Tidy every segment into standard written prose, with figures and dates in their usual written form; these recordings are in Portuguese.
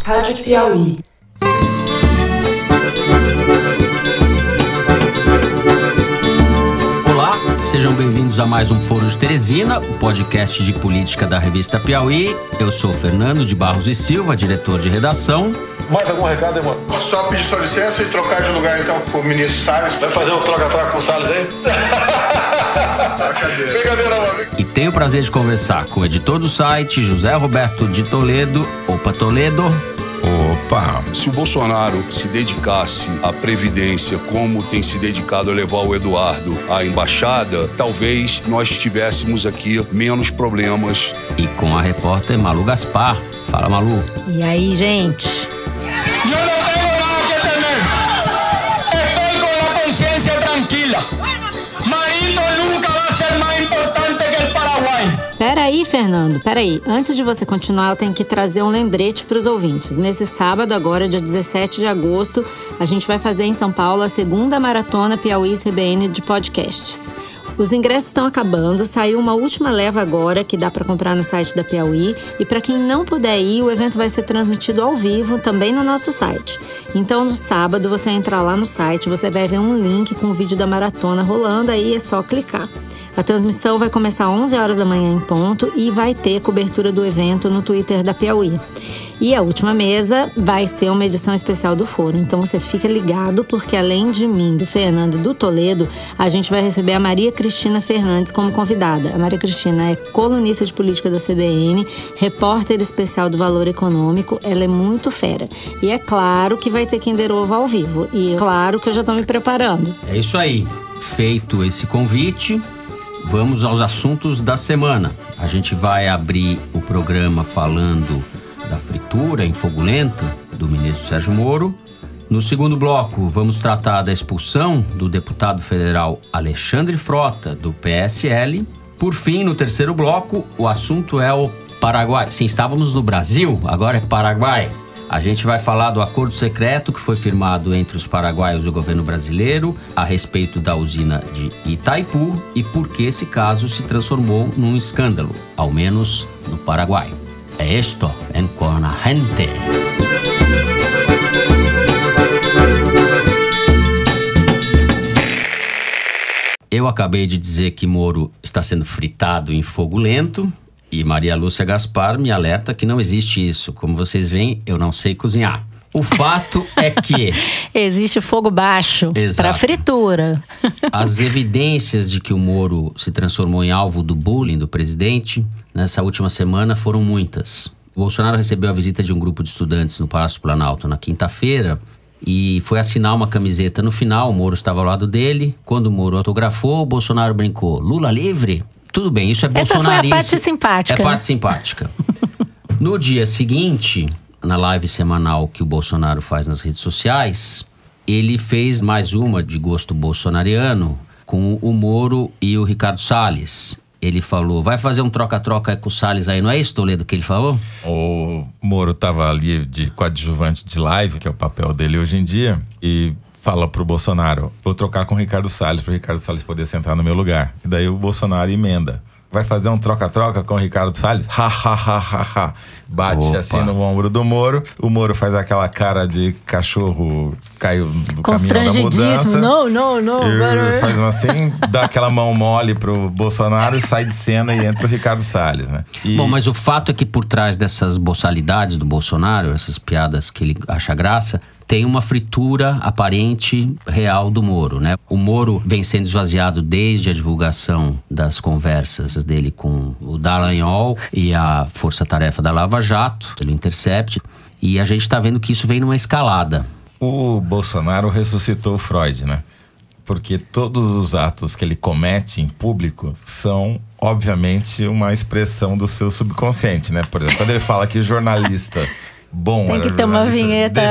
Rádio Piauí. Olá, sejam bem-vindos a mais um Foro de Teresina, o podcast de política da revista Piauí. Eu sou Fernando de Barros e Silva, diretor de redação. Mais algum recado, irmão? Só pedir sua licença e trocar de lugar então com o ministro Salles. Vai fazer um troca-troca com o Salles aí? Brincadeira, mano. E tenho o prazer de conversar com o editor do site, José Roberto de Toledo. Opa, Toledo. Opa! Se o Bolsonaro se dedicasse à Previdência como tem se dedicado a levar o Eduardo à embaixada, talvez nós tivéssemos aqui menos problemas. E com a repórter Malu Gaspar. Fala, Malu. E aí, gente? Eu não tenho nada que temer. Estou com a consciência tranquila. Marito nunca vai ser mais importante que o Paraguai. Peraí, Fernando, peraí. Antes de você continuar, eu tenho que trazer um lembrete para os ouvintes. Nesse sábado, agora, dia 17 de agosto, a gente vai fazer em São Paulo a segunda Maratona Piauí CBN de podcasts. Os ingressos estão acabando, saiu uma última leva agora que dá para comprar no site da Piauí. E para quem não puder ir, o evento vai ser transmitido ao vivo também no nosso site. Então, no sábado, você entra lá no site, você vai ver um link com o vídeo da maratona rolando, aí é só clicar. A transmissão vai começar às 11 horas da manhã em ponto e vai ter cobertura do evento no Twitter da Piauí. E a última mesa vai ser uma edição especial do Foro. Então você fica ligado, porque além de mim, do Fernando, do Toledo, a gente vai receber a Maria Cristina Fernandes como convidada. A Maria Cristina é colunista de política da CBN, repórter especial do Valor Econômico. Ela é muito fera. E é claro que vai ter Kinder Ovo ao vivo. E é claro que eu já estou me preparando. É isso aí. Feito esse convite, vamos aos assuntos da semana. A gente vai abrir o programa falando da fritura em fogo lento do ministro Sérgio Moro. No segundo bloco, vamos tratar da expulsão do deputado federal Alexandre Frota, do PSL. Por fim, no terceiro bloco, o assunto é o Paraguai. Sim, estávamos no Brasil, agora é Paraguai. A gente vai falar do acordo secreto que foi firmado entre os paraguaios e o governo brasileiro a respeito da usina de Itaipu e por que esse caso se transformou num escândalo, ao menos no Paraguai. É esto en Con la Gente. Eu acabei de dizer que Moro está sendo fritado em fogo lento e Maria Lúcia Gaspar me alerta que não existe isso. Como vocês veem, eu não sei cozinhar. O fato é que existe fogo baixo para fritura. As evidências de que o Moro se transformou em alvo do bullying do presidente nessa última semana foram muitas. O Bolsonaro recebeu a visita de um grupo de estudantes no Palácio Planalto na quinta-feira e foi assinar uma camiseta. No final, o Moro estava ao lado dele. Quando o Moro autografou, o Bolsonaro brincou: Lula livre? Tudo bem, isso é bolsonarista. Essa foi a parte simpática. É parte simpática. No dia seguinte, na live semanal que o Bolsonaro faz nas redes sociais, ele fez mais uma de gosto bolsonariano com o Moro e o Ricardo Salles. Ele falou: vai fazer um troca-troca com o Salles aí, não é isso, Toledo, que ele falou? O Moro estava ali de coadjuvante de live, que é o papel dele hoje em dia, e fala pro Bolsonaro: vou trocar com o Ricardo Salles, para o Ricardo Salles poder sentar no meu lugar. E daí o Bolsonaro emenda: vai fazer um troca-troca com o Ricardo Salles? Ha, ha, ha, ha, ha. Bate assim no ombro do Moro. O Moro faz aquela cara de cachorro caiu do caminho da mudança. Não. Faz assim, dá aquela mão mole pro Bolsonaro e sai de cena e entra o Ricardo Salles, né? Bom, mas o fato é que por trás dessas boçalidades do Bolsonaro, essas piadas que ele acha graça, tem uma fritura aparente real do Moro, né? O Moro vem sendo esvaziado desde a divulgação das conversas dele com o Dallagnol e a Força-Tarefa da Lava Jato, pelo Intercept, e a gente está vendo que isso vem numa escalada. O Bolsonaro ressuscitou o Freud, né? Porque todos os atos que ele comete em público são, obviamente, uma expressão do seu subconsciente, né? Por exemplo, quando ele fala que jornalista bom tem que ter uma vinheta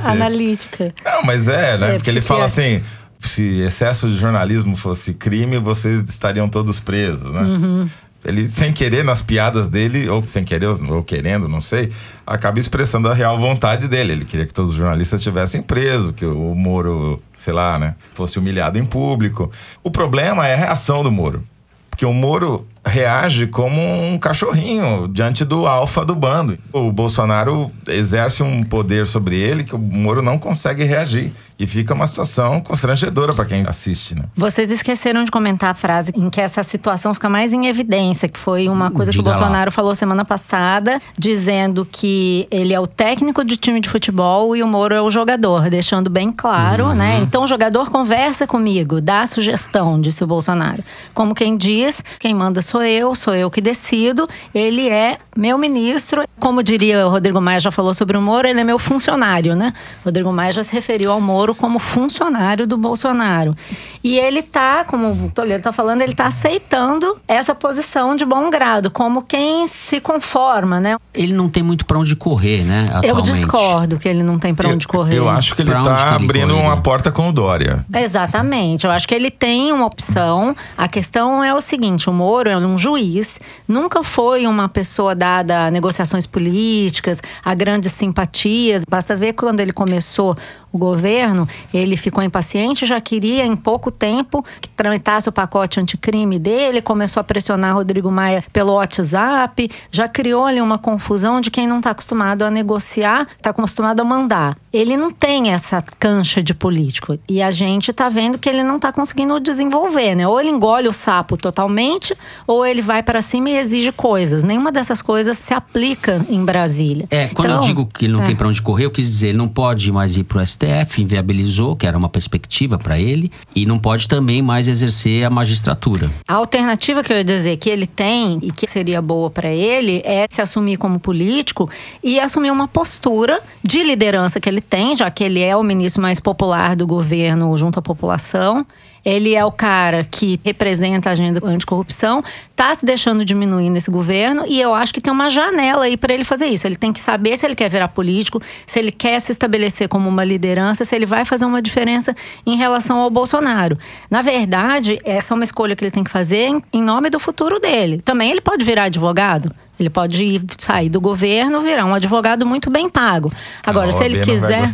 analítica. Não, mas né? Porque ele fala assim: se excesso de jornalismo fosse crime, vocês estariam todos presos, né? Uhum. Ele, sem querer, nas piadas dele, ou sem querer, ou querendo, não sei, acaba expressando a real vontade dele. Ele queria que todos os jornalistas estivessem presos, que o Moro, sei lá, né, fosse humilhado em público. O problema é a reação do Moro. Porque o Moro reage como um cachorrinho diante do alfa do bando. O Bolsonaro exerce um poder sobre ele que o Moro não consegue reagir. E fica uma situação constrangedora para quem assiste, né? Vocês esqueceram de comentar a frase em que essa situação fica mais em evidência, que foi uma coisa que o Diga Bolsonaro lá. falou semana passada, dizendo que ele é o técnico de time de futebol e o Moro é o jogador, deixando bem claro, né? Então o jogador conversa comigo, dá sugestão, disse o Bolsonaro. Como quem diz, quem manda sou eu que decido, ele é meu ministro. Como diria o Rodrigo Maia, já falou sobre o Moro, ele é meu funcionário, né? Rodrigo Maia já se referiu ao Moro como funcionário do Bolsonaro. E ele tá, como o Toledo tá falando, ele tá aceitando essa posição de bom grado, como quem se conforma, né? Ele não tem muito pra onde correr, né, atualmente. Eu discordo que ele não tem pra onde correr. Eu acho que ele Pra onde tá que ele abrindo correria? uma porta com o Dória. Exatamente, eu acho que ele tem uma opção. A questão é o seguinte, o Moro é um juiz, nunca foi uma pessoa dada a negociações políticas, a grandes simpatias. Basta ver quando ele começou o governo, ele ficou impaciente, já queria em pouco tempo que tramitasse o pacote anticrime dele, começou a pressionar Rodrigo Maia pelo WhatsApp, já criou ali uma confusão de quem não está acostumado a negociar, está acostumado a mandar. Ele não tem essa cancha de político e a gente está vendo que ele não está conseguindo desenvolver, né? Ou ele engole o sapo totalmente, ou ele vai para cima e exige coisas. Nenhuma dessas coisas se aplica em Brasília. Quando eu digo que ele não tem pra onde correr, eu quis dizer, ele não pode mais ir pro STF, inviabilizou, que era uma perspectiva para ele, e não pode também mais exercer a magistratura. A alternativa que eu ia dizer que ele tem e que seria boa para ele é se assumir como político e assumir uma postura de liderança que ele tem, já que ele é o ministro mais popular do governo junto à população. Ele é o cara que representa a agenda anticorrupção, tá se deixando diminuir nesse governo e eu acho que tem uma janela aí para ele fazer isso. Ele tem que saber se ele quer virar político, se ele quer se estabelecer como uma liderança, se ele vai fazer uma diferença em relação ao Bolsonaro. Na verdade, essa é uma escolha que ele tem que fazer em nome do futuro dele. Também ele pode virar advogado. Ele pode sair do governo, virar um advogado muito bem pago. Agora, se ele quiser...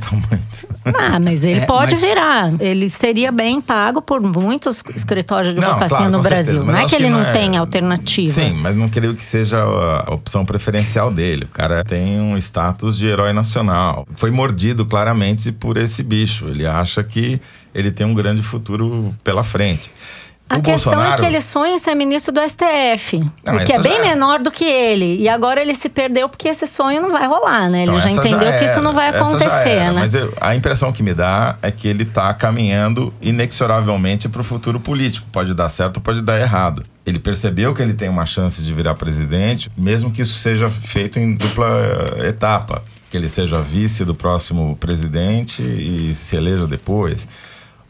mas ele pode virar. Ele seria bem pago por muitos escritórios de advocacia no Brasil. Não é que ele não tem alternativa. Sim, mas não creio que seja a opção preferencial dele. O cara tem um status de herói nacional. Foi mordido claramente por esse bicho. Ele acha que ele tem um grande futuro pela frente. A questão é que ele sonha em ser ministro do STF, que é bem menor do que ele. E agora ele se perdeu porque esse sonho não vai rolar, né? Ele já entendeu que isso não vai acontecer, né? Mas a impressão que me dá é que ele tá caminhando inexoravelmente pro futuro político. Pode dar certo, pode dar errado. Ele percebeu que ele tem uma chance de virar presidente, mesmo que isso seja feito em dupla etapa. Que ele seja vice do próximo presidente e se eleja depois.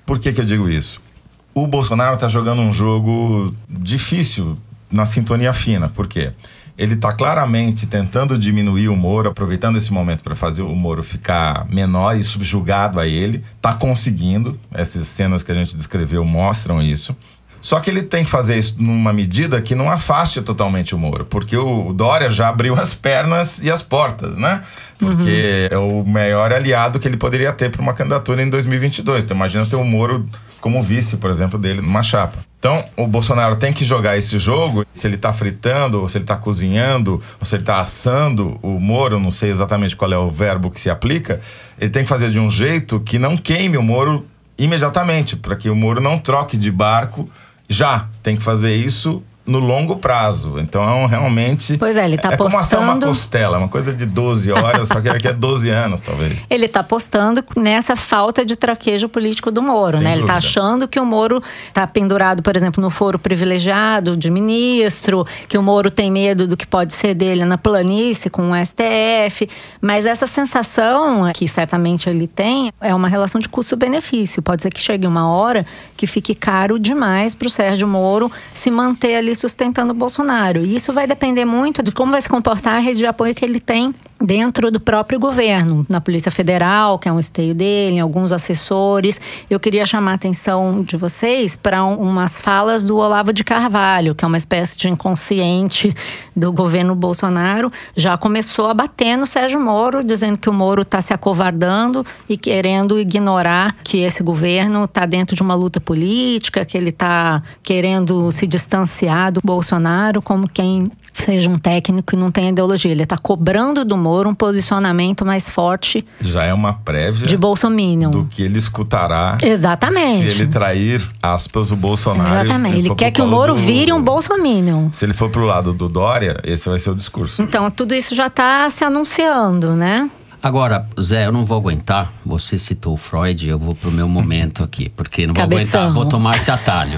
Por que eu digo isso? O Bolsonaro está jogando um jogo difícil na sintonia fina. Por quê? Ele está claramente tentando diminuir o Moro, aproveitando esse momento para fazer o Moro ficar menor e subjugado a ele. Está conseguindo. Essas cenas que a gente descreveu mostram isso. Só que ele tem que fazer isso numa medida que não afaste totalmente o Moro. Porque o Dória já abriu as pernas e as portas, né? Porque é o maior aliado que ele poderia ter para uma candidatura em 2022. Então imagina ter o Moro como vice, por exemplo, dele numa chapa. Então, o Bolsonaro tem que jogar esse jogo, se ele tá fritando, ou se ele tá cozinhando, ou se ele tá assando o Moro, não sei exatamente qual é o verbo que se aplica, ele tem que fazer de um jeito que não queime o Moro imediatamente, para que o Moro não troque de barco já. Tem que fazer isso no longo prazo. Então, realmente... Pois é, ele tá como assar uma apostando... costela, uma coisa de 12 horas, só que daqui a 12 anos, talvez. Ele tá apostando nessa falta de traquejo político do Moro, Sem né? Ele dúvida. tá achando que o Moro tá pendurado, por exemplo, no foro privilegiado de ministro, que o Moro tem medo do que pode ser dele na planície com o STF. Mas essa sensação que certamente ele tem é uma relação de custo-benefício. Pode ser que chegue uma hora que fique caro demais pro Sérgio Moro se manter ali sustentando o Bolsonaro. E isso vai depender muito de como vai se comportar a rede de apoio que ele tem dentro do próprio governo, na Polícia Federal, que é um esteio dele, em alguns assessores. Eu queria chamar a atenção de vocês para umas falas do Olavo de Carvalho, que é uma espécie de inconsciente do governo Bolsonaro. Já começou a bater no Sérgio Moro, dizendo que o Moro está se acovardando e querendo ignorar que esse governo está dentro de uma luta política, que ele está querendo se distanciar do Bolsonaro como quem seja um técnico e não tem ideologia. Ele está cobrando do Moro um posicionamento mais forte. Já é uma prévia de bolsominion, do que ele escutará. Exatamente. Se ele trair, aspas, o Bolsonaro. Exatamente. Ele quer que o Moro vire um bolsominion. Se ele for pro lado do Dória, esse vai ser o discurso. Então, tudo isso já está se anunciando, né? Agora, Zé, eu não vou aguentar. Você citou o Freud, eu vou pro meu momento aqui, porque não vou aguentar, vou tomar esse atalho.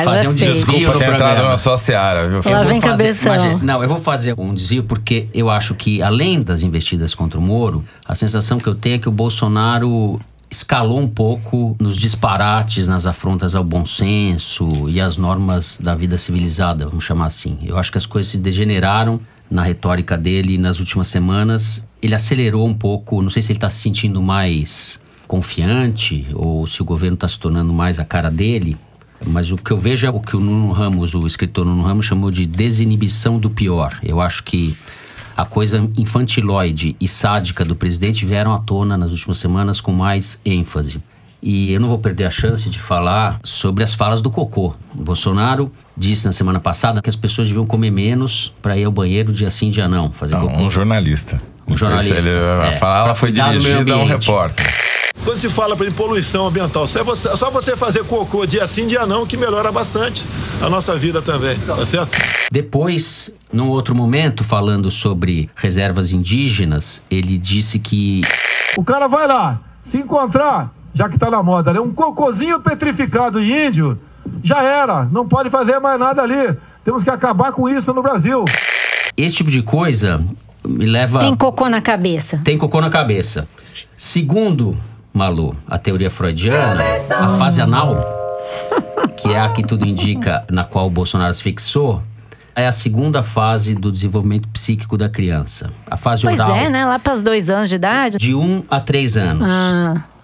Fazer um desvio Desculpa do ter entrado programa. na sua seara, viu? Lá vem cabeção. Não, eu vou fazer um desvio porque eu acho que, além das investidas contra o Moro, a sensação que eu tenho é que o Bolsonaro escalou um pouco nos disparates, nas afrontas ao bom senso e às normas da vida civilizada, vamos chamar assim. Eu acho que as coisas se degeneraram na retórica dele nas últimas semanas. Ele acelerou um pouco, não sei se ele está se sentindo mais confiante ou se o governo está se tornando mais a cara dele, mas o que eu vejo é o que o Nuno Ramos, o escritor Nuno Ramos, chamou de desinibição do pior. Eu acho que a coisa infantiloide e sádica do presidente vieram à tona nas últimas semanas com mais ênfase. E eu não vou perder a chance de falar sobre as falas do cocô. O Bolsonaro disse na semana passada que as pessoas deviam comer menos para ir ao banheiro dia sim, dia não, fazer cocô. Um jornalista. Um jornalista. A fala foi dirigida a um repórter. Quando se fala em poluição ambiental, só você fazer cocô dia sim, dia não, que melhora bastante a nossa vida também, tá certo? Depois, num outro momento, falando sobre reservas indígenas, ele disse que... O cara vai lá, se encontrar, já que tá na moda, né? Um cocôzinho petrificado de índio, já era, não pode fazer mais nada ali. Temos que acabar com isso no Brasil. Esse tipo de coisa me leva... Tem cocô na cabeça. Tem cocô na cabeça. Segundo, Malu, a teoria freudiana, a fase anal, que é a que tudo indica, na qual o Bolsonaro se fixou, é a segunda fase do desenvolvimento psíquico da criança. A fase oral... Pois é, né? Lá para os 2 anos de idade. De 1 a 3 anos.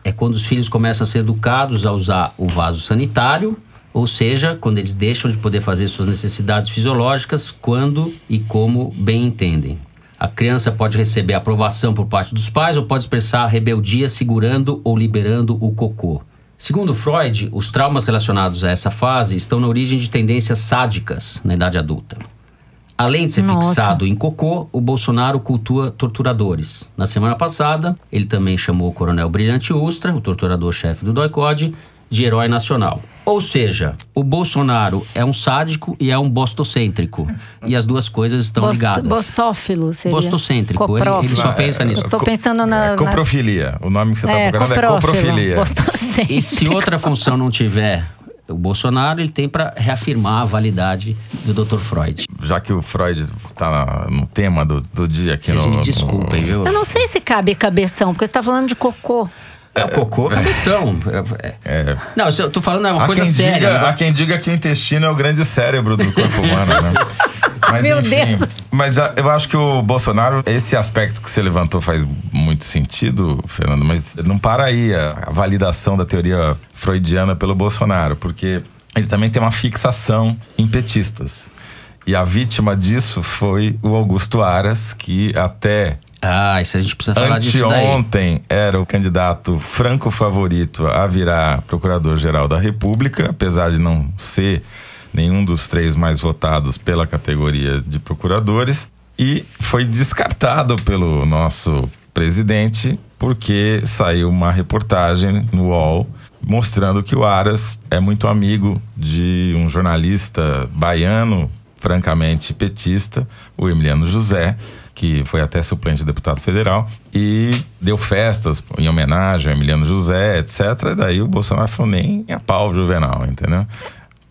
É quando os filhos começam a ser educados a usar o vaso sanitário, ou seja, quando eles deixam de poder fazer suas necessidades fisiológicas quando e como bem entendem. A criança pode receber aprovação por parte dos pais ou pode expressar rebeldia segurando ou liberando o cocô. Segundo Freud, os traumas relacionados a essa fase estão na origem de tendências sádicas na idade adulta. Além de ser fixado em cocô, o Bolsonaro cultua torturadores. Na semana passada, ele também chamou o coronel Brilhante Ustra, o torturador-chefe do DOI-CODE, de herói nacional. Ou seja, o Bolsonaro é um sádico e é um bostocêntrico. E as duas coisas estão ligadas. Bostófilo seria. Bostocêntrico, ele só pensa nisso. Eu tô pensando na... Coprofilia, o nome que você está procurando é coprofilia. E se outra função não tiver o Bolsonaro, ele tem para reafirmar a validade do Dr. Freud. Já que o Freud está no tema do dia aqui. Vocês me desculpem, viu? Eu não sei se cabe cabeção, porque você está falando de cocô. É o cocô, cabeção. Não, eu tô falando uma coisa séria. Há quem diga que o intestino é o grande cérebro do corpo humano, né? Mas, Meu enfim, Deus! Mas eu acho que o Bolsonaro, esse aspecto que você levantou faz muito sentido, Fernando, mas não para aí a validação da teoria freudiana pelo Bolsonaro, porque ele também tem uma fixação em petistas. E a vítima disso foi o Augusto Aras, que até... isso a gente precisa falar disso daí. Anteontem era o candidato franco favorito a virar procurador-geral da República, apesar de não ser nenhum dos 3 mais votados pela categoria de procuradores, e foi descartado pelo nosso presidente porque saiu uma reportagem no UOL mostrando que o Aras é muito amigo de um jornalista baiano, francamente petista, o Emiliano José, que foi até suplente de deputado federal, e deu festas em homenagem a Emiliano José, etc. E daí o Bolsonaro falou nem a pau Juvenal, entendeu?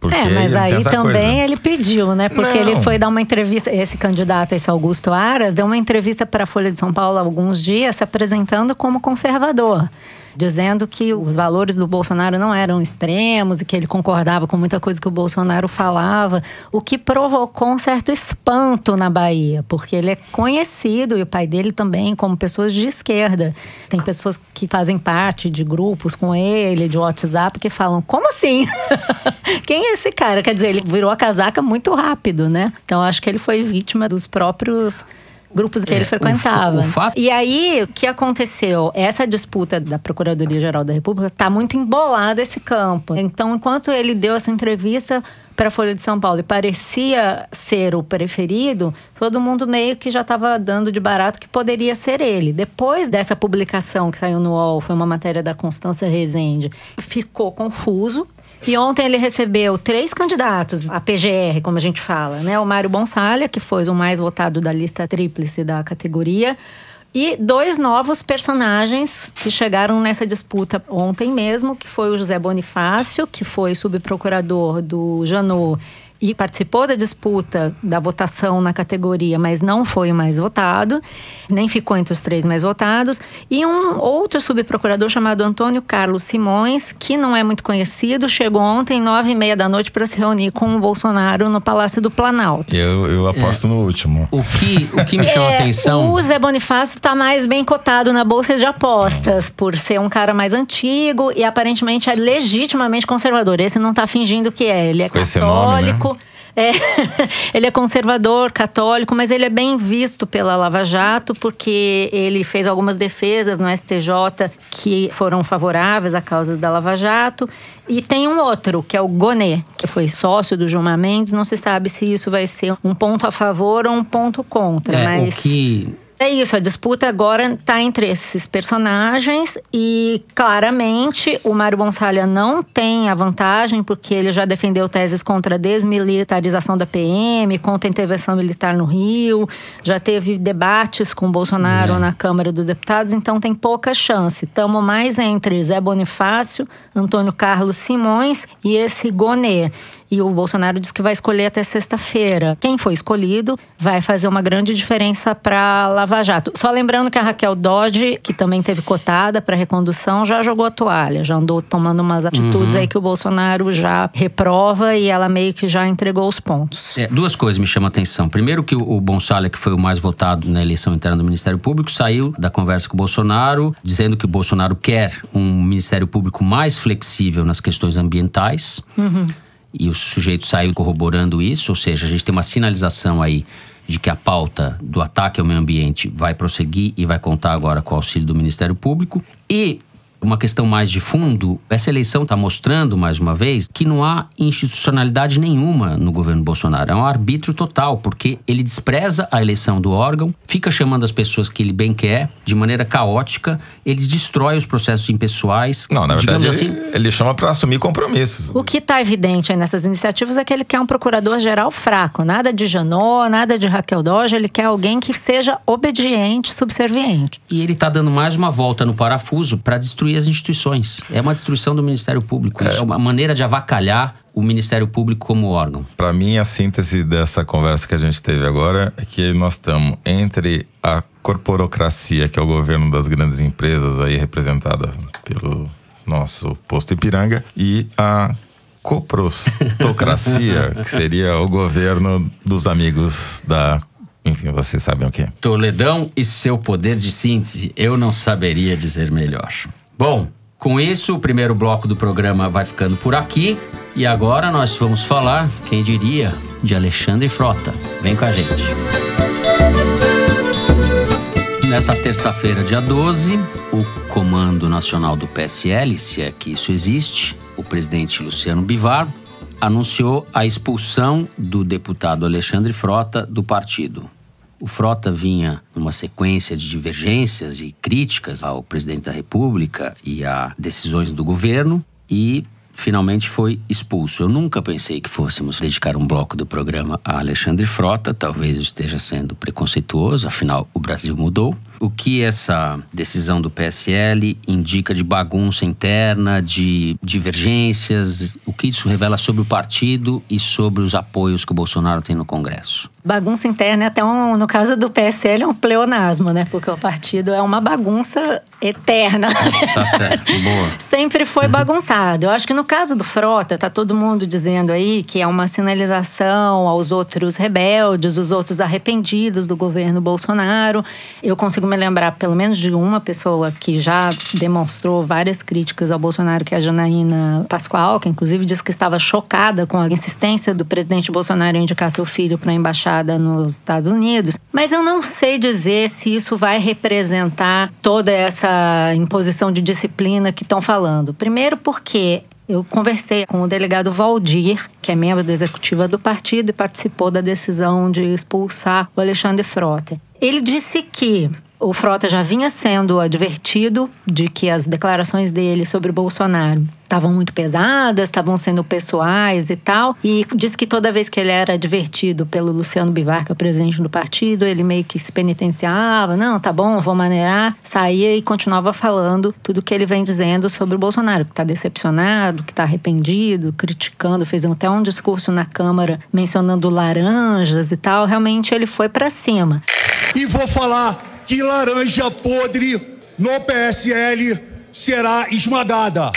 Porque mas aí também ele pediu, né? Porque Não. ele foi dar uma entrevista, esse candidato, esse Augusto Aras, deu uma entrevista para a Folha de São Paulo há alguns dias, se apresentando como conservador. dizendo que os valores do Bolsonaro não eram extremos e que ele concordava com muita coisa que o Bolsonaro falava, o que provocou um certo espanto na Bahia, porque ele é conhecido, e o pai dele também, como pessoas de esquerda. Tem pessoas que fazem parte de grupos com ele, de WhatsApp, que falam, como assim? Quem é esse cara? Quer dizer, ele virou a casaca muito rápido, né? Então, acho que ele foi vítima dos próprios grupos que ele frequentava. E aí, o que aconteceu? Essa disputa da Procuradoria-Geral da República está muito embolada esse campo. Então, enquanto ele deu essa entrevista para a Folha de São Paulo e parecia ser o preferido, todo mundo meio que já estava dando de barato que poderia ser ele. Depois dessa publicação que saiu no UOL, foi uma matéria da Constância Rezende, ficou confuso. E ontem ele recebeu 3 candidatos, a PGR, como a gente fala, né? O Mário Bonsalha, que foi o mais votado da lista tríplice da categoria, e 2 novos personagens que chegaram nessa disputa ontem mesmo, que foi o José Bonifácio, que foi subprocurador do Janot e participou da disputa da votação na categoria, mas não foi o mais votado, nem ficou entre os 3 mais votados. E um outro subprocurador chamado Antônio Carlos Simões, que não é muito conhecido, chegou ontem 9h30 da noite para se reunir com o Bolsonaro no Palácio do Planalto. Eu aposto no último. O que me chama a atenção... O Zé Bonifácio está mais bem cotado na Bolsa de Apostas, por ser um cara mais antigo e aparentemente é legitimamente conservador. Esse não está fingindo que é. Ele é católico. Ele é conservador, católico, mas ele é bem visto pela Lava Jato, porque ele fez algumas defesas no STJ que foram favoráveis à causa da Lava Jato. E tem um outro, que é o Gonê, que foi sócio do Gilmar Mendes. Não se sabe se isso vai ser um ponto a favor ou um ponto contra, mas... É isso, a disputa agora está entre esses personagens e, claramente, o Mário Bonsalha não tem a vantagem, porque ele já defendeu teses contra a desmilitarização da PM, contra a intervenção militar no Rio, já teve debates com o Bolsonaro na Câmara dos Deputados, então tem pouca chance. Estamos mais entre Zé Bonifácio, Antônio Carlos Simões e esse Gonê. E o Bolsonaro disse que vai escolher até sexta-feira. Quem foi escolhido vai fazer uma grande diferença para Lava Jato. Só lembrando que a Raquel Dodge, que também teve cotada para recondução, já jogou a toalha. Já andou tomando umas atitudes aí que o Bolsonaro já reprova e ela meio que já entregou os pontos. 2 coisas me chamam a atenção. Primeiro que o Bonsalha, que foi o mais votado na eleição interna do Ministério Público, saiu da conversa com o Bolsonaro, dizendo que o Bolsonaro quer um Ministério Público mais flexível nas questões ambientais. E o sujeito saiu corroborando isso, ou seja, a gente tem uma sinalização aí de que a pauta do ataque ao meio ambiente vai prosseguir e vai contar agora com o auxílio do Ministério Público. E uma questão mais de fundo, essa eleição está mostrando, mais uma vez, que não há institucionalidade nenhuma no governo Bolsonaro. É um arbítrio total, porque ele despreza a eleição do órgão, fica chamando as pessoas que ele bem quer, de maneira caótica, ele destrói os processos impessoais. Não, na verdade, assim, ele chama para assumir compromissos. O que está evidente aí nessas iniciativas é que ele quer um procurador-geral fraco. Nada de Janot, nada de Raquel Dodge, ele quer alguém que seja obediente, subserviente. E ele está dando mais uma volta no parafuso para destruir as instituições. É uma destruição do Ministério Público. É uma maneira de avacalhar o Ministério Público como órgão. Para mim, a síntese dessa conversa que a gente teve agora é que nós estamos entre a corporocracia, que é o governo das grandes empresas, aí representada pelo nosso posto Ipiranga, e a coprostocracia, que seria o governo dos amigos da... Enfim, vocês sabem o quê? Toledão e seu poder de síntese, eu não saberia dizer melhor. Bom, com isso, o primeiro bloco do programa vai ficando por aqui. E agora nós vamos falar, quem diria, de Alexandre Frota. Vem com a gente. Nessa terça-feira, dia 12, o Comando Nacional do PSL, se é que isso existe, o presidente Luciano Bivar, anunciou a expulsão do deputado Alexandre Frota do partido. O Frota vinha numa sequência de divergências e críticas ao presidente da República e a decisões do governo e finalmente foi expulso. Eu nunca pensei que fôssemos dedicar um bloco do programa a Alexandre Frota, talvez eu esteja sendo preconceituoso, afinal o Brasil mudou. O que essa decisão do PSL indica de bagunça interna, de divergências, o que isso revela sobre o partido e sobre os apoios que o Bolsonaro tem no Congresso? Bagunça interna é até no caso do PSL, é um pleonasmo, né? Porque o partido é uma bagunça eterna. Tá certo, boa. Sempre foi bagunçado. Eu acho que no caso do Frota, tá todo mundo dizendo aí que é uma sinalização aos outros rebeldes, os outros arrependidos do governo Bolsonaro. Eu consigo me lembrar pelo menos de uma pessoa que já demonstrou várias críticas ao Bolsonaro, que é a Janaína Pascoal, que inclusive disse que estava chocada com a insistência do presidente Bolsonaro em indicar seu filho para a embaixada nos Estados Unidos. Mas eu não sei dizer se isso vai representar toda essa imposição de disciplina que estão falando. Primeiro porque eu conversei com o delegado Valdir, que é membro da executiva do partido e participou da decisão de expulsar o Alexandre Frota. Ele disse que o Frota já vinha sendo advertido de que as declarações dele sobre Bolsonaro estavam muito pesadas, estavam sendo pessoais e tal. E disse que toda vez que ele era advertido pelo Luciano Bivar, que é o presidente do partido, ele meio que se penitenciava. Não, tá bom, vou maneirar. Saía e continuava falando tudo que ele vem dizendo sobre o Bolsonaro. Que tá decepcionado, que tá arrependido, criticando. Fez até um discurso na Câmara mencionando laranjas e tal. Realmente ele foi pra cima. E vou falar que laranja podre no PSL será esmagada.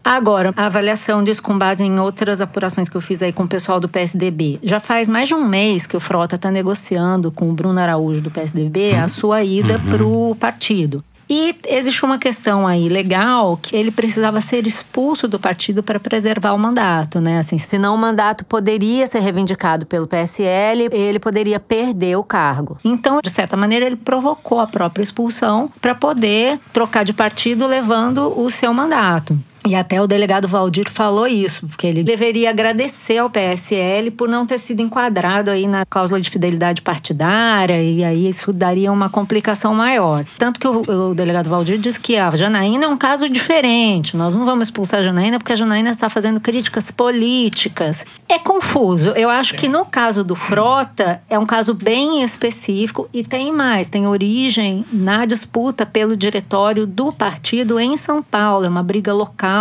Agora, a avaliação disso com base em outras apurações que eu fiz aí com o pessoal do PSDB. Já faz mais de um mês que o Frota está negociando com o Bruno Araújo do PSDB a sua ida pro partido. E existe uma questão aí legal que ele precisava ser expulso do partido para preservar o mandato, né? Assim, senão o mandato poderia ser reivindicado pelo PSL, ele poderia perder o cargo. Então, de certa maneira, ele provocou a própria expulsão para poder trocar de partido levando o seu mandato. E até o delegado Valdir falou isso, porque ele deveria agradecer ao PSL por não ter sido enquadrado aí na cláusula de fidelidade partidária, e aí isso daria uma complicação maior. Tanto que o delegado Valdir disse que a Janaína é um caso diferente, nós não vamos expulsar a Janaína porque a Janaína está fazendo críticas políticas. É confuso. Eu acho que no caso do Frota é um caso bem específico e tem mais, tem origem na disputa pelo diretório do partido em São Paulo, é uma briga local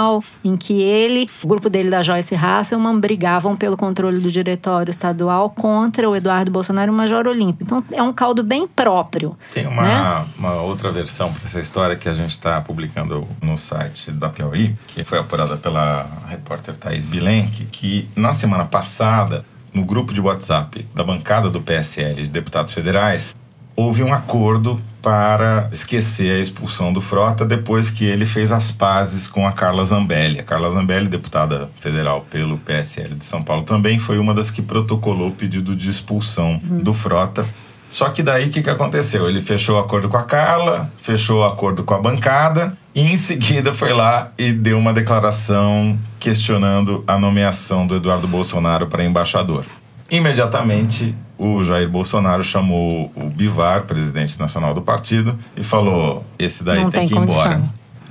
em que o grupo dele da Joyce Hasselman brigavam pelo controle do diretório estadual contra o Eduardo Bolsonaro e o Major Olímpio. Então é um caldo bem próprio. Tem uma outra versão para essa história que a gente está publicando no site da Piauí, que foi apurada pela repórter Thaís Bilenque, que na semana passada, no grupo de WhatsApp da bancada do PSL de deputados federais, houve um acordo para esquecer a expulsão do Frota depois que ele fez as pazes com a Carla Zambelli. A Carla Zambelli, deputada federal pelo PSL de São Paulo, também foi uma das que protocolou o pedido de expulsão do Frota. Só que daí o que aconteceu? Ele fechou o acordo com a Carla, fechou o acordo com a bancada e em seguida foi lá e deu uma declaração questionando a nomeação do Eduardo Bolsonaro para embaixador. Imediatamente, o Jair Bolsonaro chamou o Bivar, presidente nacional do partido, e falou, esse daí tem que ir embora.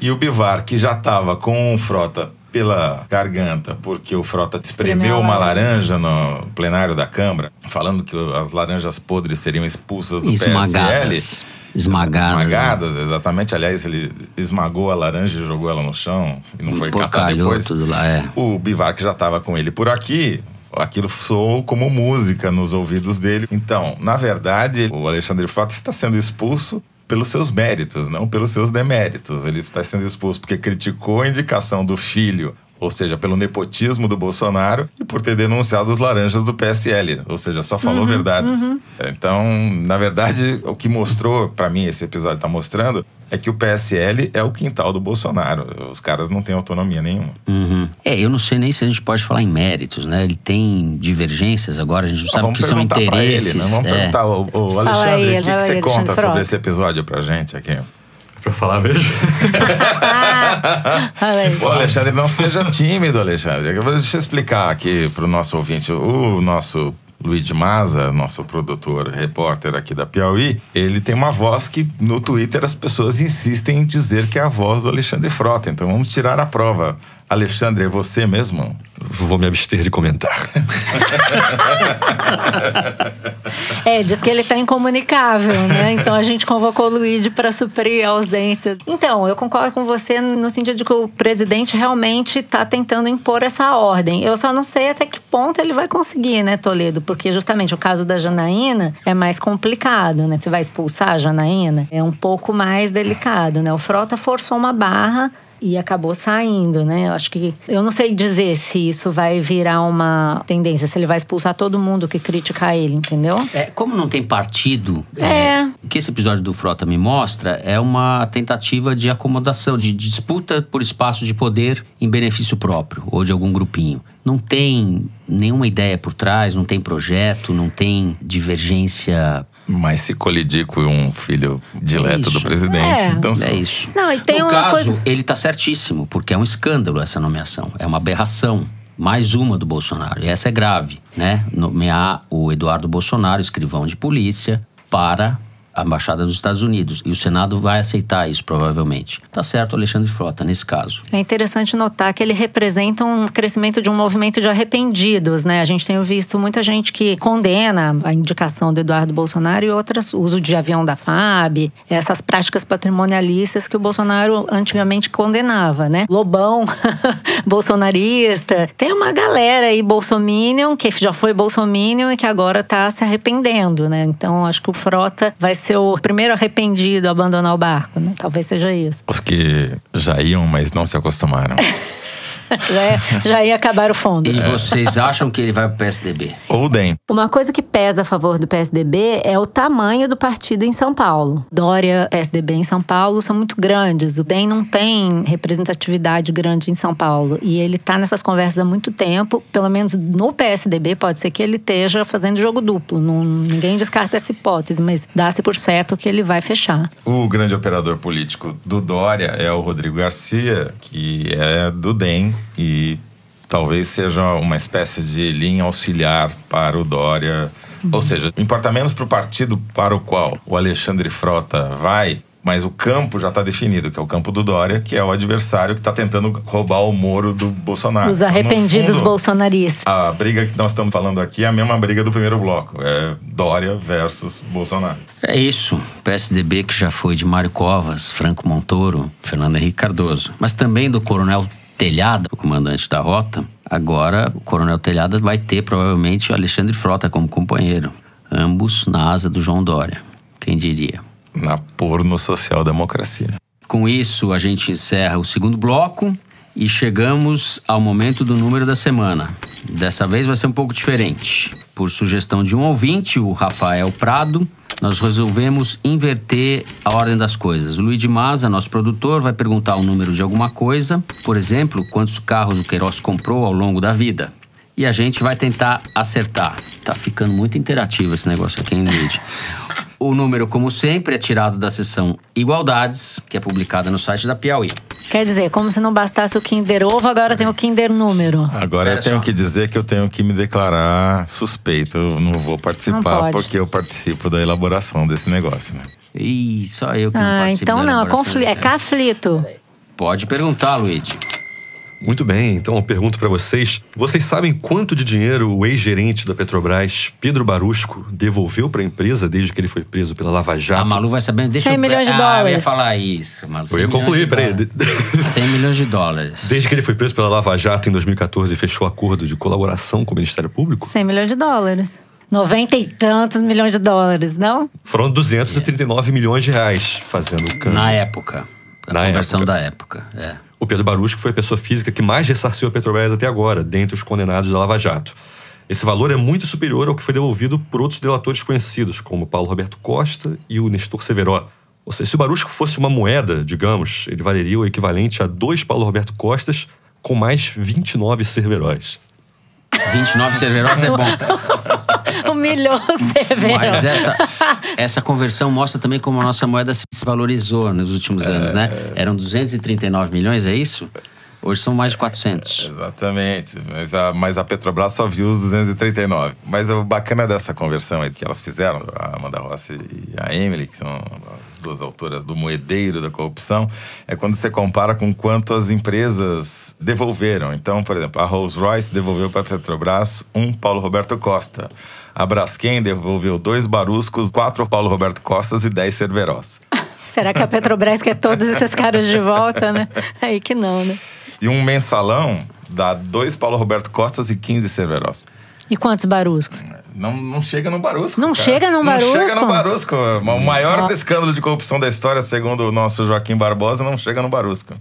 E o Bivar, que já estava com o Frota pela garganta, porque o Frota espremeu uma laranja no plenário da Câmara, falando que as laranjas podres seriam expulsas do PSL. Esmagadas, exatamente. Aliás, ele esmagou a laranja e jogou ela no chão, e não foi catar depois. Tudo lá, O Bivar, que já estava com ele por aqui, aquilo soou como música nos ouvidos dele. Então, na verdade, o Alexandre Frota está sendo expulso pelos seus méritos, não pelos seus deméritos. Ele está sendo expulso porque criticou a indicação do filho, ou seja, pelo nepotismo do Bolsonaro, e por ter denunciado os laranjas do PSL, ou seja, só falou verdades. Então, na verdade, o que mostrou, para mim, esse episódio está mostrando, é que o PSL é o quintal do Bolsonaro. Os caras não têm autonomia nenhuma. Eu não sei nem se a gente pode falar em méritos, né? Ele tem divergências agora, a gente não sabe o que são interesses. Pra ele, né? Vamos perguntar, o Alexandre, o que você conta sobre esse episódio pra gente aqui? Pra falar mesmo? O Alexandre, não seja tímido, Alexandre. Deixa eu explicar aqui pro nosso ouvinte. O nosso Luiz Maza, nosso produtor, repórter aqui da Piauí, ele tem uma voz que no Twitter as pessoas insistem em dizer que é a voz do Alexandre Frota. Então vamos tirar a prova. Alexandre, é você mesmo? vou me abster de comentar. Diz que ele tá incomunicável, né? Então a gente convocou o Luigi para suprir a ausência. Então, eu concordo com você no sentido de que o presidente realmente tá tentando impor essa ordem. Eu só não sei até que ponto ele vai conseguir, né, Toledo? Porque justamente o caso da Janaína é mais complicado, né? Você vai expulsar a Janaína? É um pouco mais delicado, né? O Frota forçou uma barra e acabou saindo, né? Eu não sei dizer se isso vai virar uma tendência, se ele vai expulsar todo mundo que criticar ele, entendeu? Como não tem partido, o que esse episódio do Frota me mostra é uma tentativa de acomodação, de disputa por espaço de poder em benefício próprio ou de algum grupinho. Não tem nenhuma ideia por trás, não tem projeto, não tem divergência. Mas se colidir com um filho dileto do presidente, então é isso. Não, e tem no uma caso, coisa... ele tá certíssimo, porque é um escândalo essa nomeação. É uma aberração. Mais uma do Bolsonaro. E essa é grave, né? Nomear o Eduardo Bolsonaro, escrivão de polícia, para a Embaixada dos Estados Unidos. E o Senado vai aceitar isso, provavelmente. Tá certo, Alexandre Frota, nesse caso. É interessante notar que ele representa um crescimento de um movimento de arrependidos, né? A gente tem visto muita gente que condena a indicação do Eduardo Bolsonaro e outras, o uso de avião da FAB, essas práticas patrimonialistas que o Bolsonaro antigamente condenava, né? Lobão, bolsonarista. Tem uma galera aí, bolsominion, que já foi bolsominion e que agora tá se arrependendo, né? Então, acho que o Frota vai ser o primeiro arrependido a abandonar o barco, né? Talvez seja isso. Os que já iam, mas não se acostumaram. já ia acabar o fundo. E vocês acham que ele vai pro PSDB? Ou o DEM. Uma coisa que pesa a favor do PSDB é o tamanho do partido em São Paulo. Dória, PSDB em São Paulo são muito grandes. O DEM não tem representatividade grande em São Paulo. E ele tá nessas conversas há muito tempo. Pelo menos no PSDB pode ser que ele esteja fazendo jogo duplo. Ninguém descarta essa hipótese, mas dá-se por certo que ele vai fechar. O grande operador político do Dória é o Rodrigo Garcia, que é do DEM. E talvez seja uma espécie de linha auxiliar para o Dória. Ou seja, importa menos para o partido para o qual o Alexandre Frota vai, mas o campo já está definido, que é o campo do Dória, que é o adversário que está tentando roubar o Moro do Bolsonaro. Os arrependidos então, fundo, bolsonaristas. A briga que nós estamos falando aqui é a mesma briga do primeiro bloco. É Dória versus Bolsonaro. É isso. PSDB que já foi de Mário Covas, Franco Montoro, Fernando Henrique Cardoso. Mas também do Coronel Telhada, o comandante da rota. Agora, o Coronel Telhada vai ter, provavelmente, o Alexandre Frota como companheiro. Ambos na asa do João Dória. Quem diria? Na porno social-democracia. Com isso, a gente encerra o segundo bloco e chegamos ao momento do número da semana. Dessa vez vai ser um pouco diferente. Por sugestão de um ouvinte, o Rafael Prado, nós resolvemos inverter a ordem das coisas. O Luiz de Maza, nosso produtor, vai perguntar o número de alguma coisa. Por exemplo, quantos carros o Queiroz comprou ao longo da vida. E a gente vai tentar acertar. Tá ficando muito interativo esse negócio aqui, hein, Luiz? O número, como sempre, é tirado da seção Igualdades, que é publicada no site da Piauí. Quer dizer, como se não bastasse o Kinder Ovo, agora tem o Kinder Número. Agora eu tenho que dizer que eu tenho que me declarar suspeito. Eu não vou participar porque eu participo da elaboração desse negócio, né? Ih, só eu que não participo então da não, elaboração é conflito. Pode perguntar, Luiz. Muito bem, então eu pergunto pra vocês. Vocês sabem quanto de dinheiro o ex-gerente da Petrobras, Pedro Barusco, devolveu pra empresa desde que ele foi preso pela Lava Jato? A Malu vai saber. Deixa 100 milhões de dólares. Eu ia falar isso, Malu. Eu ia concluir, peraí. 100 milhões de dólares. Desde que ele foi preso pela Lava Jato em 2014 e fechou acordo de colaboração com o Ministério Público? 100 milhões de dólares. 90 e tantos milhões de dólares, não? Foram 239 milhões de reais fazendo o câmbio. Na época. A conversão da época, O Pedro Barusco foi a pessoa física que mais ressarciu a Petrobras até agora, dentre os condenados da Lava Jato. Esse valor é muito superior ao que foi devolvido por outros delatores conhecidos, como Paulo Roberto Costa e o Nestor Severó. Ou seja, se o Barusco fosse uma moeda, digamos, ele valeria o equivalente a 2 Paulo Roberto Costas com mais 29 Cerveróis. 29 Cerveróis é bom. Humilhou o Severo. Mas essa conversão mostra também como a nossa moeda se valorizou nos últimos anos, né? Eram 239 milhões, é isso? Hoje são mais de 400. Exatamente. Mas a Petrobras só viu os 239. Mas o bacana dessa conversão aí que elas fizeram, a Amanda Rossi e a Emily, que são as duas autoras do moedeiro da corrupção, é quando você compara com quanto as empresas devolveram. Então, por exemplo, a Rolls-Royce devolveu para a Petrobras 1 Paulo Roberto Costa. A Braskem devolveu 2 Baruscos, 4 Paulo Roberto Costas e 10 Cerverós. Será que a Petrobras quer todos esses caras de volta, né? Aí que não, né? E um mensalão dá 2 Paulo Roberto Costas e 15 Cerverós. E quantos Baruscos? Não chega no Barusco. Não chega no Barusco? Não chega no Barusco. O maior escândalo de corrupção da história, segundo o nosso Joaquim Barbosa, não chega no Barusco.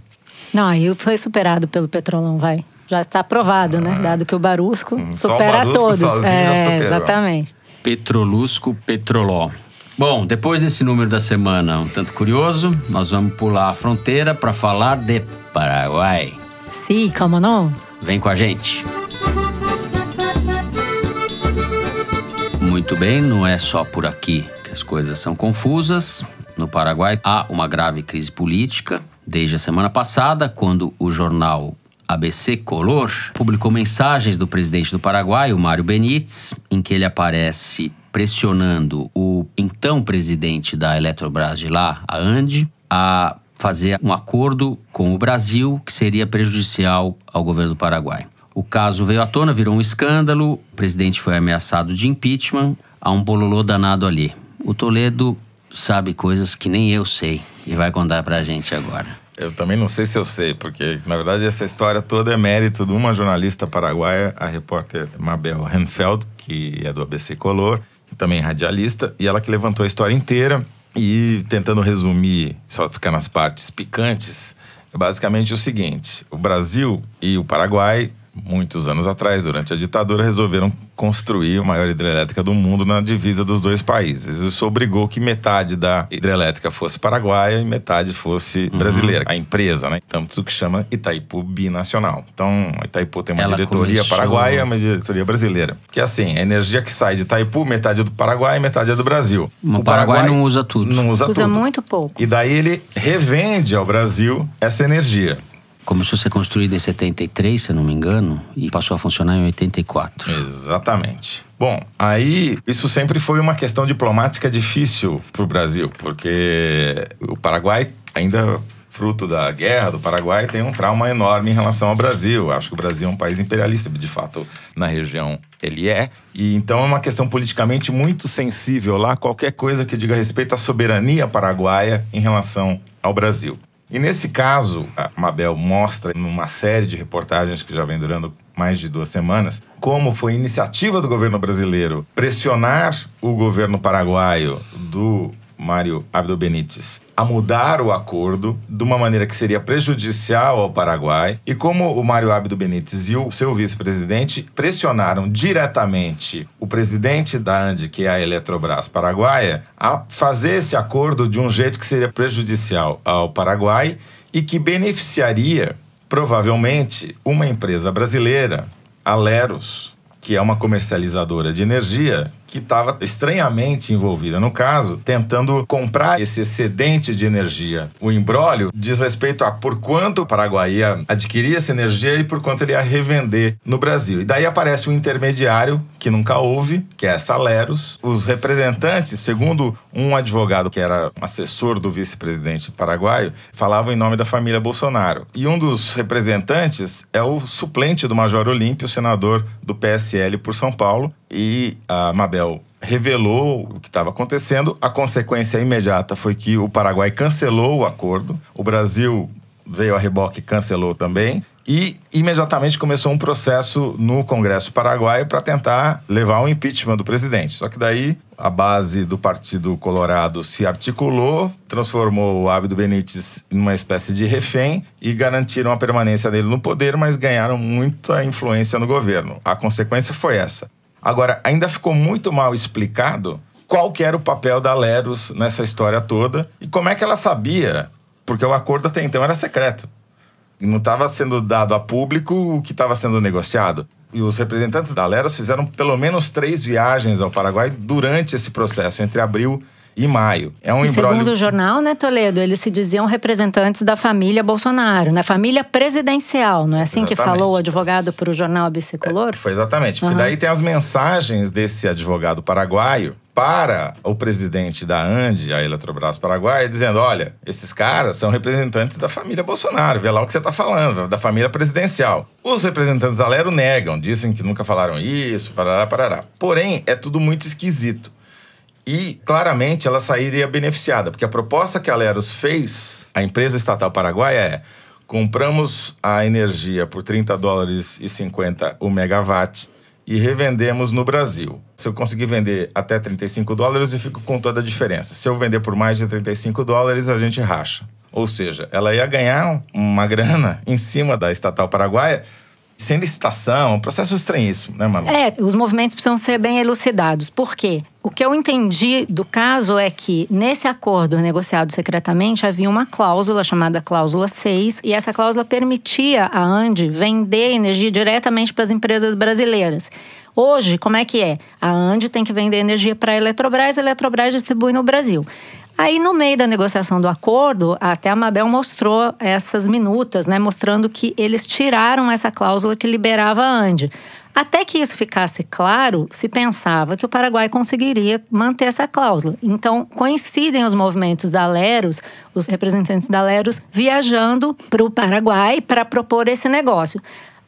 Não, aí foi superado pelo Petrolão, vai. Já está aprovado, né? Dado que o Barusco supera Barusco todos. Sozinho já superou. Exatamente. Petrolusco, Petroló. Bom, depois desse número da semana um tanto curioso, nós vamos pular a fronteira para falar de Paraguai. Sim, como não? Vem com a gente. Muito bem, não é só por aqui que as coisas são confusas. No Paraguai há uma grave crise política desde a semana passada, quando o jornal ABC Color publicou mensagens do presidente do Paraguai, o Mário Benítez, em que ele aparece pressionando o então presidente da Eletrobras de lá, a ANDE, a fazer um acordo com o Brasil que seria prejudicial ao governo do Paraguai. O caso veio à tona, virou um escândalo, o presidente foi ameaçado de impeachment, há um bololô danado ali. O Toledo sabe coisas que nem eu sei e vai contar pra gente agora. Eu também não sei se eu sei, porque, na verdade, essa história toda é mérito de uma jornalista paraguaia, a repórter Mabel Renfeld, que é do ABC Color, e também é radialista, e ela que levantou a história inteira. E tentando resumir, só ficar nas partes picantes, é basicamente o seguinte: o Brasil e o Paraguai, muitos anos atrás, durante a ditadura, resolveram construir a maior hidrelétrica do mundo na divisa dos dois países. Isso obrigou que metade da hidrelétrica fosse paraguaia e metade fosse brasileira. A empresa, né? Tanto que chama Itaipu Binacional. Então, a Itaipu tem uma diretoria paraguaia e uma diretoria brasileira. Que é assim, a energia que sai de Itaipu, metade é do Paraguai e metade é do Brasil. O Paraguai não usa tudo. Não usa tudo. Usa muito pouco. E daí ele revende ao Brasil essa energia. Começou a ser construída em 73, se eu não me engano, e passou a funcionar em 84. Exatamente. Bom, aí isso sempre foi uma questão diplomática difícil para o Brasil, porque o Paraguai, ainda fruto da guerra do Paraguai, tem um trauma enorme em relação ao Brasil. Acho que o Brasil é um país imperialista, de fato, na região ele é. E então é uma questão politicamente muito sensível lá, qualquer coisa que diga respeito à soberania paraguaia em relação ao Brasil. E nesse caso, a Mabel mostra numa série de reportagens que já vem durando mais de 2 semanas, como foi iniciativa do governo brasileiro pressionar o governo paraguaio do Mário Abdo Benítez a mudar o acordo de uma maneira que seria prejudicial ao Paraguai, e como o Mário Abdo Benítez e o seu vice-presidente pressionaram diretamente o presidente da ANDE, que é a Eletrobras paraguaia, a fazer esse acordo de um jeito que seria prejudicial ao Paraguai e que beneficiaria, provavelmente, uma empresa brasileira, a Leros, que é uma comercializadora de energia, que estava estranhamente envolvida no caso, tentando comprar esse excedente de energia. O imbróglio diz respeito a por quanto o Paraguai ia adquirir essa energia e por quanto ele ia revender no Brasil. E daí aparece um intermediário, que nunca houve, que é essa Leros. Os representantes, segundo um advogado que era assessor do vice-presidente paraguaio, falavam em nome da família Bolsonaro. E um dos representantes é o suplente do Major Olímpio, senador do PSL por São Paulo. E a Mabel revelou o que estava acontecendo. A consequência imediata foi que o Paraguai cancelou o acordo. O Brasil veio a reboque e cancelou também. E imediatamente começou um processo no Congresso paraguaio para tentar levar ao impeachment do presidente. Só que daí a base do Partido Colorado se articulou, transformou o Abdo Benítez em uma espécie de refém e garantiram a permanência dele no poder, mas ganharam muita influência no governo. A consequência foi essa. Agora, ainda ficou muito mal explicado qual que era o papel da Leros nessa história toda e como é que ela sabia, porque o acordo até então era secreto. E não estava sendo dado a público o que estava sendo negociado. E os representantes da Leros fizeram pelo menos 3 viagens ao Paraguai durante esse processo, entre abril e maio. É um imbróglio. Segundo o jornal, né, Toledo, eles se diziam representantes da família Bolsonaro, né? Família presidencial, não é assim que falou o advogado para o jornal ABC Color? Foi exatamente. Porque daí tem as mensagens desse advogado paraguaio, para o presidente da ANDE, a Eletrobras Paraguai, dizendo, olha, esses caras são representantes da família Bolsonaro, vê lá o que você está falando, da família presidencial. Os representantes da Alero negam, dizem que nunca falaram isso, parará. Porém, é tudo muito esquisito. E, claramente, ela sairia beneficiada, porque a proposta que a Aleros fez, a empresa estatal paraguaia, é: compramos a energia por $30,50 o megawatt e revendemos no Brasil. Se eu conseguir vender até $35, eu fico com toda a diferença. Se eu vender por mais de $35, a gente racha. Ou seja, ela ia ganhar uma grana em cima da estatal paraguaia, sem licitação, um processo estranhíssimo, né, Manu? Os movimentos precisam ser bem elucidados. Por quê? O que eu entendi do caso é que, nesse acordo negociado secretamente, havia uma cláusula chamada cláusula 6, e essa cláusula permitia a ANDE vender energia diretamente para as empresas brasileiras. Hoje, como é que é? A ANDE tem que vender energia para a Eletrobras distribui no Brasil. Aí, no meio da negociação do acordo, até a Mabel mostrou essas minutas, né, mostrando que eles tiraram essa cláusula que liberava a ANDE. Até que isso ficasse claro, se pensava que o Paraguai conseguiria manter essa cláusula. Então, coincidem os movimentos da Aleros, os representantes da Aleros, viajando para o Paraguai para propor esse negócio.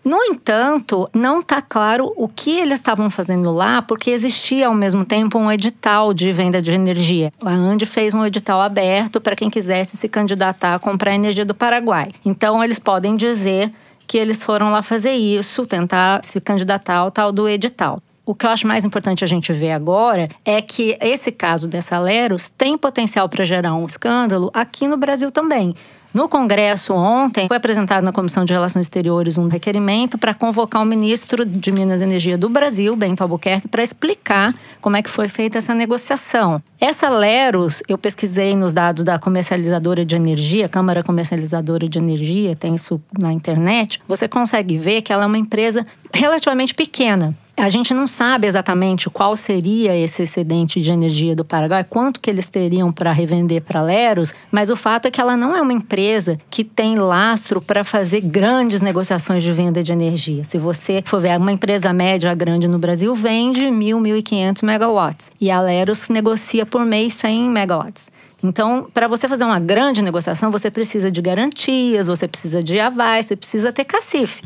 No entanto, não está claro o que eles estavam fazendo lá, porque existia ao mesmo tempo um edital de venda de energia. A ANDE fez um edital aberto para quem quisesse se candidatar a comprar energia do Paraguai. Então, eles podem dizer que eles foram lá fazer isso, tentar se candidatar ao tal do edital. O que eu acho mais importante a gente ver agora é que esse caso dessa Aleros tem potencial para gerar um escândalo aqui no Brasil também. No Congresso ontem, foi apresentado na Comissão de Relações Exteriores um requerimento para convocar o ministro de Minas e Energia do Brasil, Bento Albuquerque, para explicar como é que foi feita essa negociação. Essa Aleros, eu pesquisei nos dados da comercializadora de energia, Câmara Comercializadora de Energia, tem isso na internet, você consegue ver que ela é uma empresa relativamente pequena. A gente não sabe exatamente qual seria esse excedente de energia do Paraguai, quanto que eles teriam para revender para a Aleros, mas o fato é que ela não é uma empresa que tem lastro para fazer grandes negociações de venda de energia. Se você for ver, uma empresa média grande no Brasil vende 1.500 megawatts e a Aleros negocia por mês 100 megawatts. Então, para você fazer uma grande negociação, você precisa de garantias, você precisa de aval, você precisa ter cacife.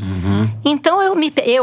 Então, eu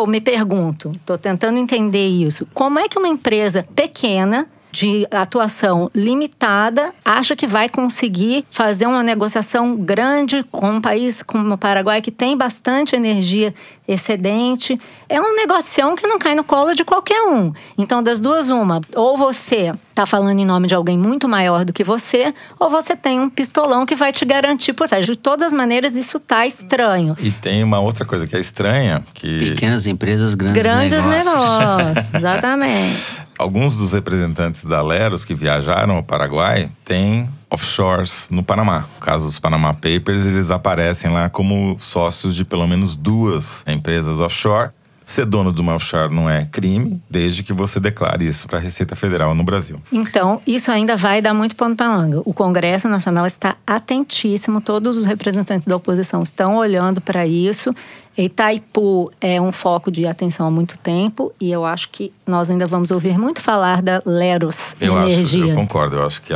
me pergunto, estou tentando entender isso, como é que uma empresa pequena, de atuação limitada, acha que vai conseguir fazer uma negociação grande com um país como o Paraguai, que tem bastante energia excedente? É um negocião que não cai no colo de qualquer um. Então, das duas, uma, ou você está falando em nome de alguém muito maior do que você, ou você tem um pistolão que vai te garantir por trás. De todas as maneiras, isso tá estranho. E tem uma outra coisa que é estranha, que... Pequenas empresas, grandes negócios. Exatamente. Alguns dos representantes da Aleros que viajaram ao Paraguai têm offshores no Panamá. No caso dos Panama Papers, eles aparecem lá como sócios de pelo menos 2 empresas offshore. Ser dono de uma offshore não é crime, desde que você declare isso para a Receita Federal no Brasil. Então, isso ainda vai dar muito pano para manga. O Congresso Nacional está atentíssimo, todos os representantes da oposição estão olhando para isso. Itaipu é um foco de atenção há muito tempo e eu acho que nós ainda vamos ouvir muito falar da Aleros Energia. Eu concordo, eu acho que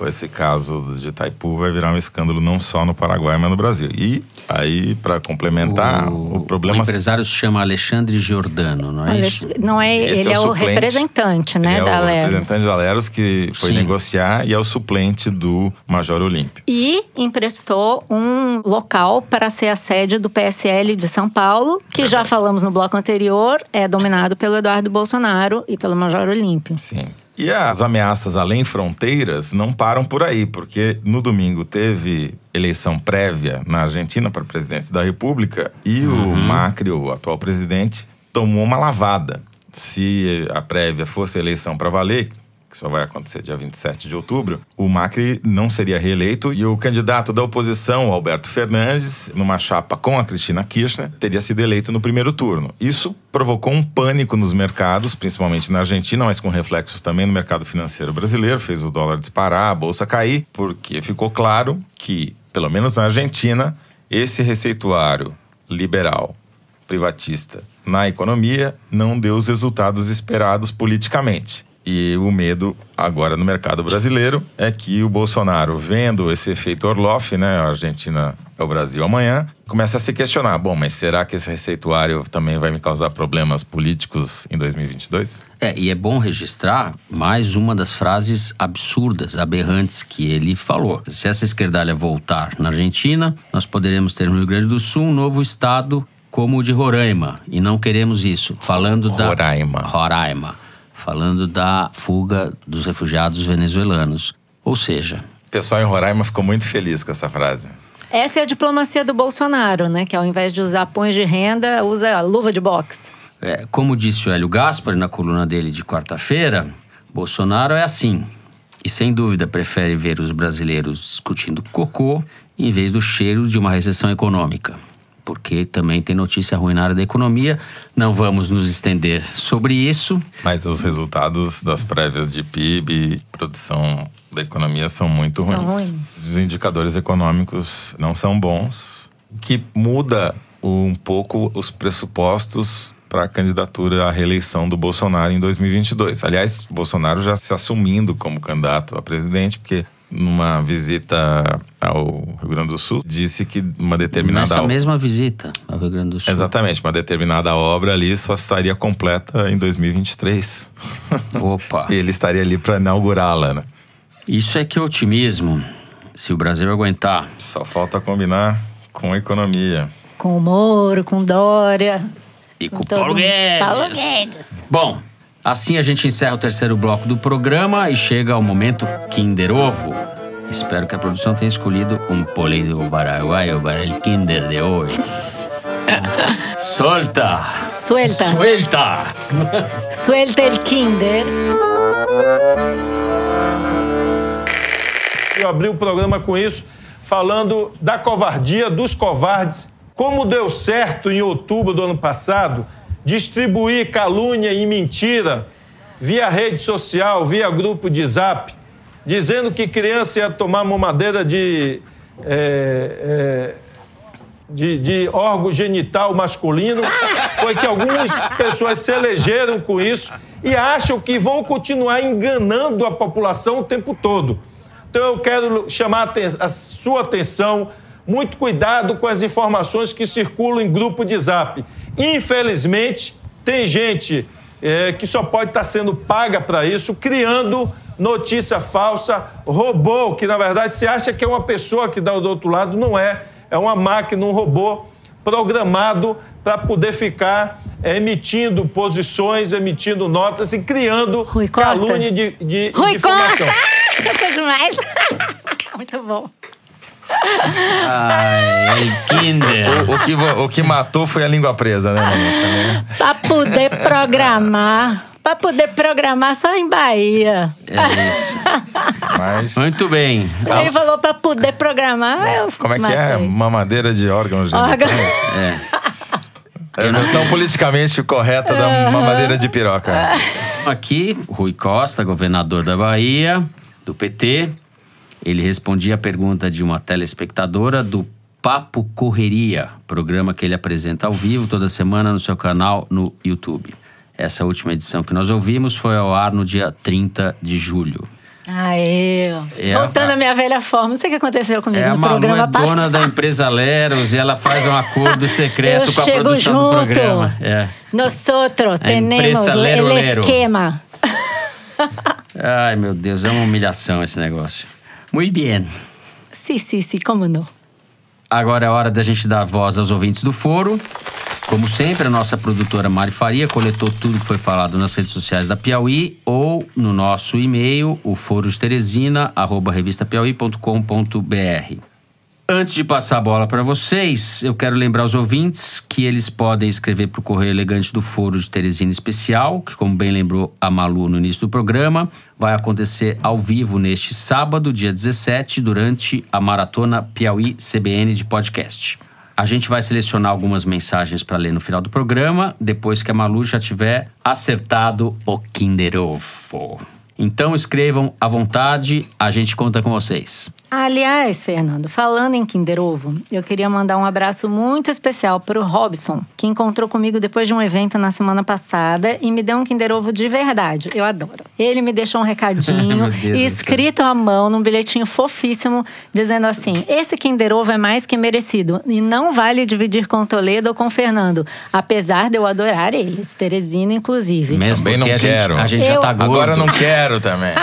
esse caso de Itaipu vai virar um escândalo não só no Paraguai, mas no Brasil. E aí, para complementar, o problema... O empresário se chama Alexandre Giordano, não é isso? Não é, ele é o representante, né, da Aleros. Ele é o representante da Aleros que foi negociar e é o suplente do Major Olímpio. E emprestou um local para ser a sede do PSL de São Paulo, que já falamos no bloco anterior, é dominado pelo Eduardo Bolsonaro e pelo Major Olímpio. Sim. E as ameaças além fronteiras não param por aí, porque no domingo teve eleição prévia na Argentina para presidente da República e o Macri, o atual presidente, tomou uma lavada. Se a prévia fosse eleição para valer, que só vai acontecer dia 27 de outubro, o Macri não seria reeleito e o candidato da oposição, o Alberto Fernandes, numa chapa com a Cristina Kirchner, teria sido eleito no primeiro turno. Isso provocou um pânico nos mercados, principalmente na Argentina, mas com reflexos também no mercado financeiro brasileiro, fez o dólar disparar, a bolsa cair, porque ficou claro que, pelo menos na Argentina, esse receituário liberal, privatista, na economia, não deu os resultados esperados politicamente. E o medo agora no mercado brasileiro é que o Bolsonaro, vendo esse efeito Orloff, né, a Argentina é o Brasil amanhã, começa a se questionar, bom, mas será que esse receituário também vai me causar problemas políticos em 2022? E é bom registrar mais uma das frases absurdas, aberrantes que ele falou. Se essa esquerdalha voltar na Argentina, nós poderemos ter no Rio Grande do Sul um novo estado como o de Roraima, e não queremos isso. Roraima. Falando da fuga dos refugiados venezuelanos. Ou seja... O pessoal em Roraima ficou muito feliz com essa frase. Essa é a diplomacia do Bolsonaro, né? Que ao invés de usar pões de renda, usa luva de boxe. Como disse o Hélio Gaspari na coluna dele de quarta-feira, Bolsonaro é assim. E sem dúvida prefere ver os brasileiros discutindo cocô em vez do cheiro de uma recessão econômica. Porque também tem notícia ruim na área da economia. Não vamos nos estender sobre isso. Mas os resultados das prévias de PIB e produção da economia são muito ruins. Os indicadores econômicos não são bons, que muda um pouco os pressupostos para a candidatura à reeleição do Bolsonaro em 2022. Aliás, Bolsonaro já se assumindo como candidato a presidente, porque numa visita ao Rio Grande do Sul, disse que uma determinada... Nessa mesma visita ao Rio Grande do Sul. Exatamente, uma determinada obra ali só estaria completa em 2023. Opa! E ele estaria ali para inaugurá-la, né? Isso é que é otimismo, se o Brasil aguentar. Só falta combinar com a economia. Com o Moro, com Dória. E com o Paulo Guedes. Bom... Assim a gente encerra o terceiro bloco do programa e chega ao momento Kinder Ovo. Espero que a produção tenha escolhido um político paraguaio para o Kinder de hoje. Suelta el Kinder. Eu abri o programa com isso, falando da covardia dos covardes. Como deu certo em outubro do ano passado distribuir calúnia e mentira via rede social, via grupo de zap, dizendo que criança ia tomar mamadeira de órgão genital masculino, foi que algumas pessoas se elegeram com isso e acham que vão continuar enganando a população o tempo todo. Então eu quero chamar a sua atenção, muito cuidado com as informações que circulam em grupo de zap. Infelizmente, tem gente que só pode estar sendo paga para isso, criando notícia falsa, robô, que na verdade você acha que é uma pessoa que dá do outro lado, não é. É uma máquina, um robô programado para poder ficar emitindo posições, emitindo notas e criando calúnia de Rui informação. Costa! Gostou demais. Muito bom. Ai, Kinder. O que matou foi a língua presa, né, Manuca? Pra poder programar só em Bahia. É isso. Mas... Muito bem. Ele falou pra poder programar, Como é que é? Mamadeira de órgãos genitais. É a versão politicamente correta da mamadeira de piroca. Aqui, Rui Costa, governador da Bahia, do PT. Ele respondia a pergunta de uma telespectadora do Papo Correria, programa que ele apresenta ao vivo toda semana no seu canal no YouTube. Essa última edição que nós ouvimos foi ao ar no dia 30 de julho. Voltando à minha velha forma, não sei o que aconteceu comigo no programa passado. A Malu é dona da empresa Leros e ela faz um acordo secreto com a produção do programa. Nosotros tenemos el esquema. Ai, meu Deus, é uma humilhação esse negócio. Muito bem. Sim, como não? Agora é hora da gente dar voz aos ouvintes do Foro. Como sempre, a nossa produtora Mari Faria coletou tudo que foi falado nas redes sociais da Piauí ou no nosso e-mail, o forosteresina@revistapiauí.com.br. Antes de passar a bola para vocês, eu quero lembrar os ouvintes que eles podem escrever para o Correio Elegante do Foro de Teresina Especial, que, como bem lembrou a Malu no início do programa, vai acontecer ao vivo neste sábado, dia 17, durante a Maratona Piauí CBN de podcast. A gente vai selecionar algumas mensagens para ler no final do programa, depois que a Malu já tiver acertado o Kinder Ovo. Então escrevam à vontade, a gente conta com vocês. Aliás, Fernando, falando em Kinder Ovo, eu queria mandar um abraço muito especial pro Robson, que encontrou comigo depois de um evento na semana passada e me deu um Kinder Ovo de verdade. Eu adoro. Ele me deixou um recadinho escrito à mão num bilhetinho fofíssimo, dizendo assim: esse Kinder Ovo é mais que merecido e não vale dividir com Toledo ou com Fernando, apesar de eu adorar eles, Teresina inclusive. Mesmo também não quero. A gente já tá gordo. Agora não quero também.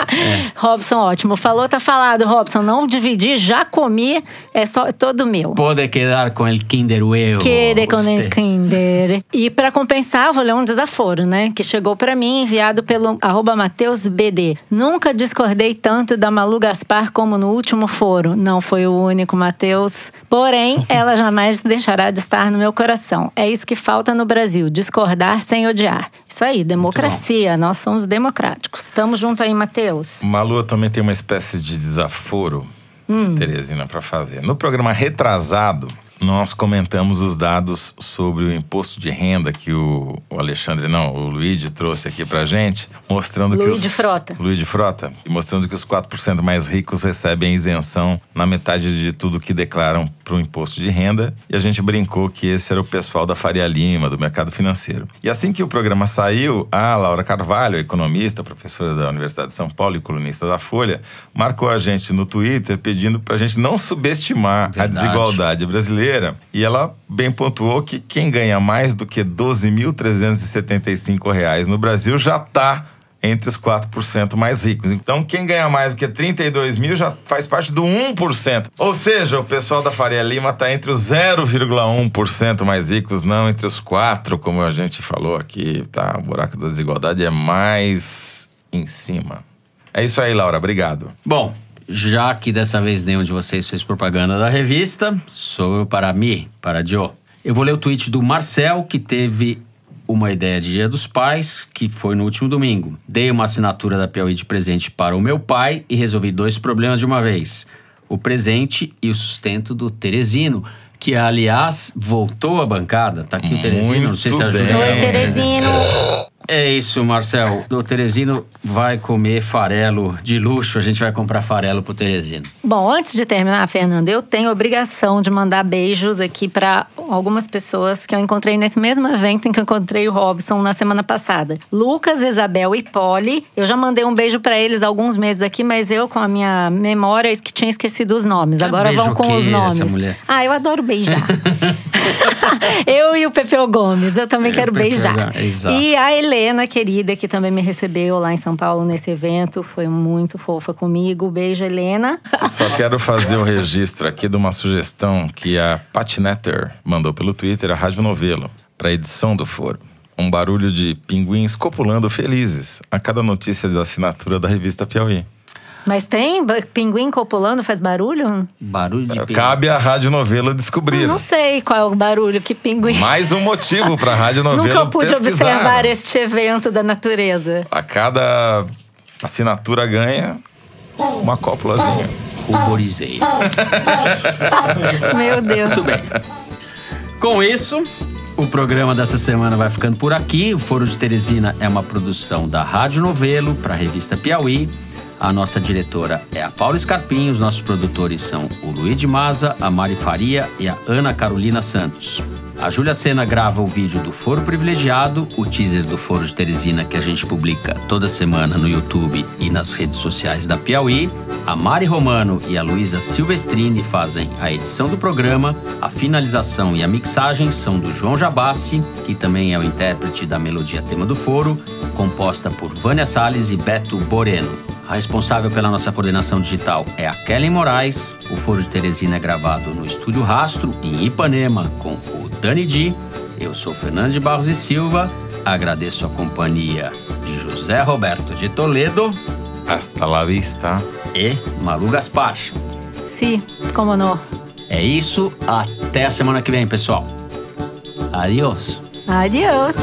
Robson, ótimo. Falou, tá falado, Robson. Não dividi, já comi, é todo meu. Pode quedar com o Kinder Ovo. Quede com o Kinder. E pra compensar, eu vou ler um desaforo, né? Que chegou pra mim, enviado pelo @MatheusBD. Nunca discordei tanto da Malu Gaspar como no último foro. Não foi o único, Matheus. Porém, ela jamais deixará de estar no meu coração. É isso que falta no Brasil, discordar sem odiar. Isso aí, democracia. Nós somos democráticos. Tamo junto aí, Matheus. Malu também tem uma espécie de desaforo de Teresina para fazer. No programa retrasado, nós comentamos os dados sobre o imposto de renda que o Luigi trouxe aqui pra gente, mostrando que Luiz de Frota, mostrando que os 4% mais ricos recebem isenção na metade de tudo que declaram pro imposto de renda, e a gente brincou que esse era o pessoal da Faria Lima, do mercado financeiro. E assim que o programa saiu, a Laura Carvalho, economista, professora da Universidade de São Paulo e colunista da Folha, marcou a gente no Twitter pedindo pra gente não subestimar a desigualdade brasileira. E ela bem pontuou que quem ganha mais do que R$ 12.375 no Brasil já está entre os 4% mais ricos. Então, quem ganha mais do que 32 mil já faz parte do 1%. Ou seja, o pessoal da Faria Lima está entre os 0,1% mais ricos, não entre os 4%, como a gente falou aqui, tá? O buraco da desigualdade é mais em cima. É isso aí, Laura. Obrigado. Bom, já que dessa vez nenhum de vocês fez propaganda da revista, sou eu para Joe. Eu vou ler o tweet do Marcel, que teve uma ideia de Dia dos Pais, que foi no último domingo. Dei uma assinatura da Piauí de presente para o meu pai e resolvi 2 problemas de uma vez: o presente e o sustento do Teresino, que, aliás, voltou à bancada. Tá aqui o Teresino, não sei se ajuda. Oi, Teresino. É isso, Marcel. O Teresino vai comer farelo de luxo. A gente vai comprar farelo pro Teresino. Bom, antes de terminar, Fernando, eu tenho a obrigação de mandar beijos aqui para algumas pessoas que eu encontrei nesse mesmo evento em que eu encontrei o Robson na semana passada. Lucas, Isabel e Polly. Eu já mandei um beijo para eles há alguns meses aqui, mas eu, com a minha memória, tinha esquecido os nomes. Agora vão com os nomes. Essa mulher? Ah, eu adoro beijar. Eu e o Pepeu Gomes, eu também quero beijar. Exato. E a Helena, querida, que também me recebeu lá em São Paulo nesse evento, foi muito fofa comigo. Beijo, Helena. Só quero fazer o registro aqui de uma sugestão que a Patinetter mandou pelo Twitter, a Rádio Novelo, para a edição do Foro. Um barulho de pinguins copulando felizes a cada notícia da assinatura da revista Piauí. Mas tem? Pinguim copulando faz barulho? Barulho de pinguim. Cabe à Rádio Novelo descobrir. Eu não sei qual é o barulho que pinguim... Mais um motivo para a Rádio Novelo Nunca pude pesquisar. observar este evento da natureza. A cada assinatura ganha uma cópulazinha. Ruborizei. Meu Deus. Muito bem. Com isso, o programa dessa semana vai ficando por aqui. O Foro de Teresina é uma produção da Rádio Novelo para a revista Piauí. A nossa diretora é a Paula Scarpim, os nossos produtores são o Luiz de Maza, a Mari Faria e a Ana Carolina Santos. A Júlia Sena grava o vídeo do Foro Privilegiado, o teaser do Foro de Teresina que a gente publica toda semana no YouTube e nas redes sociais da Piauí. A Mari Romano e a Luísa Silvestrini fazem a edição do programa. A finalização e a mixagem são do João Jabassi, que também é o intérprete da melodia tema do Foro, composta por Vânia Salles e Beto Boreno. A responsável pela nossa coordenação digital é a Kellen Moraes. O Foro de Teresina é gravado no Estúdio Rastro, em Ipanema, com o Dani Di. Eu sou Fernando de Barros e Silva. Agradeço a companhia de José Roberto de Toledo. Hasta la vista. E Malu Gaspar. Sim, como não. É isso. Até a semana que vem, pessoal. Adiós. Adiós.